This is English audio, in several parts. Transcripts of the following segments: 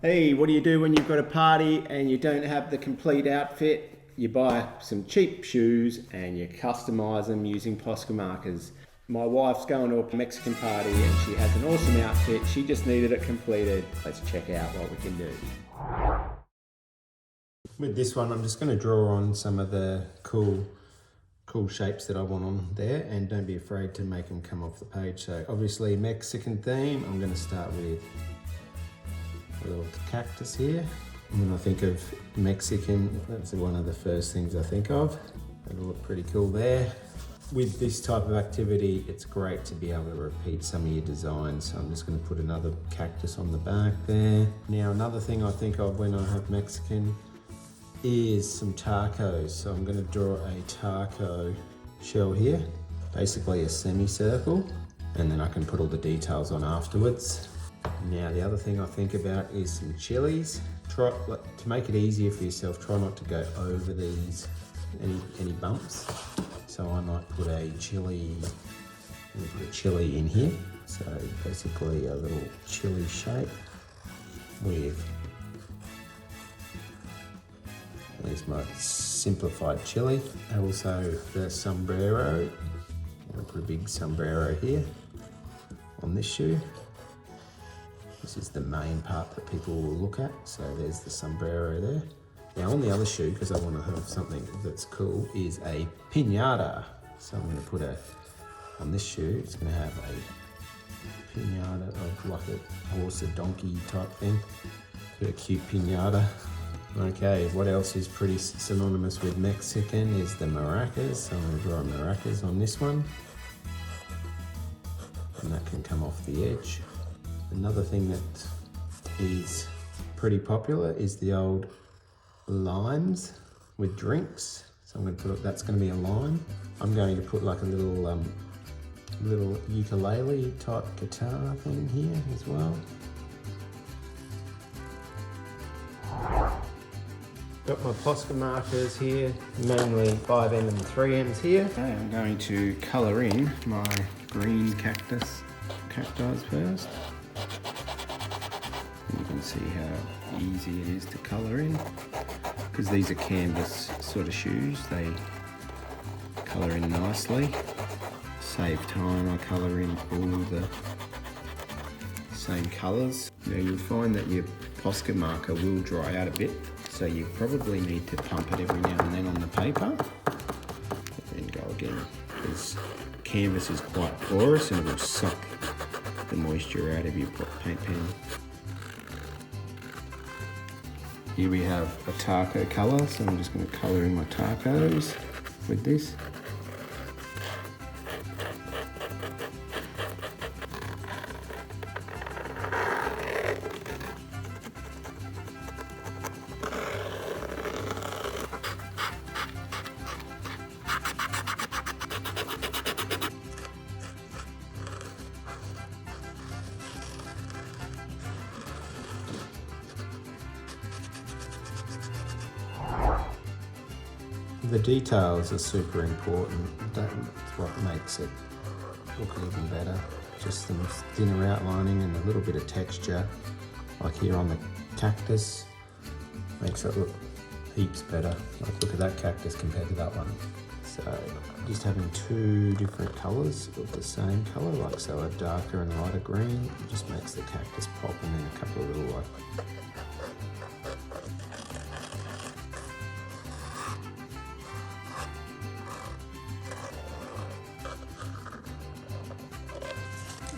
Hey, what do you do when you've got a party and you don't have the complete outfit? You buy some cheap shoes and you customize them using Posca markers. My wife's going to a Mexican party and she has an awesome outfit. She just needed it completed. Let's check out what we can do. With this one, I'm just going to draw on some of the cool shapes that I want on there, and don't be afraid to make them come off the page. So obviously Mexican theme, I'm going to start with a little cactus here. When I think of Mexican, that's one of the first things I think of. It'll look pretty cool there. With this type of activity, it's great to be able to repeat some of your designs. So I'm just going to put another cactus on the back there. Now another thing I think of when I have Mexican is some tacos. So I'm going to draw a taco shell here, basically a semicircle, and then I can put all the details on afterwards. Now the other thing I think about is some chilies. Try to make it easier for yourself, try not to go over these any bumps. So I might put a chili in here. So basically a little chili shape with, there's my simplified chili. Also the sombrero. I'll put a big sombrero here on this shoe. This is the main part that people will look at. So there's the sombrero there. Now on the other shoe, because I want to have something that's cool, is a piñata. So I'm going to put on this shoe, it's going to have a piñata of like a horse or donkey type thing. Got a cute piñata. Okay, what else is pretty synonymous with Mexican is the maracas. So I'm going to draw maracas on this one. And that can come off the edge. Another thing that is pretty popular is the old limes with drinks. So I'm going to put, that's going to be a lime. I'm going to put like a little ukulele type guitar thing here as well. Got my Posca markers here, mainly 5M and 3Ms here. Okay, I'm going to colour in my green cacti first. You can see how easy it is to colour in. Because these are canvas sort of shoes, they colour in nicely. Save time, I colour in all the same colours. Now you'll find that your Posca marker will dry out a bit, so you probably need to pump it every now and then on the paper. And then go again, because canvas is quite porous and it will suck the moisture out of your paint pen. Here we have a taco colour, so I'm just going to colour in my tacos with this. The details are super important. That's what makes it look even better. Just some thinner outlining and a little bit of texture, like here on the cactus, makes it look heaps better. Like look at that cactus compared to that one. So just having two different colours of the same colour, like so a darker and lighter green, it just makes the cactus pop, and then a couple of little like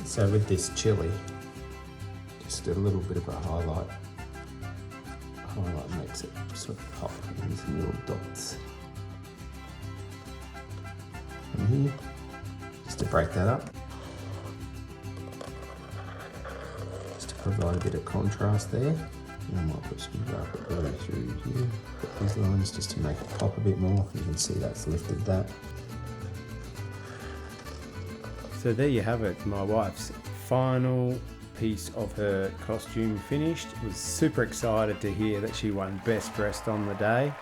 so with this chili, just a little bit of a highlight. Highlight makes it sort of pop in some little dots. And here, just to break that up. Just to provide a bit of contrast there. And I might put some darker blue through here. Put these lines just to make it pop a bit more. You can see that's lifted that. So there you have it, my wife's final piece of her costume finished. Was super excited to hear that she won Best Dressed on the day.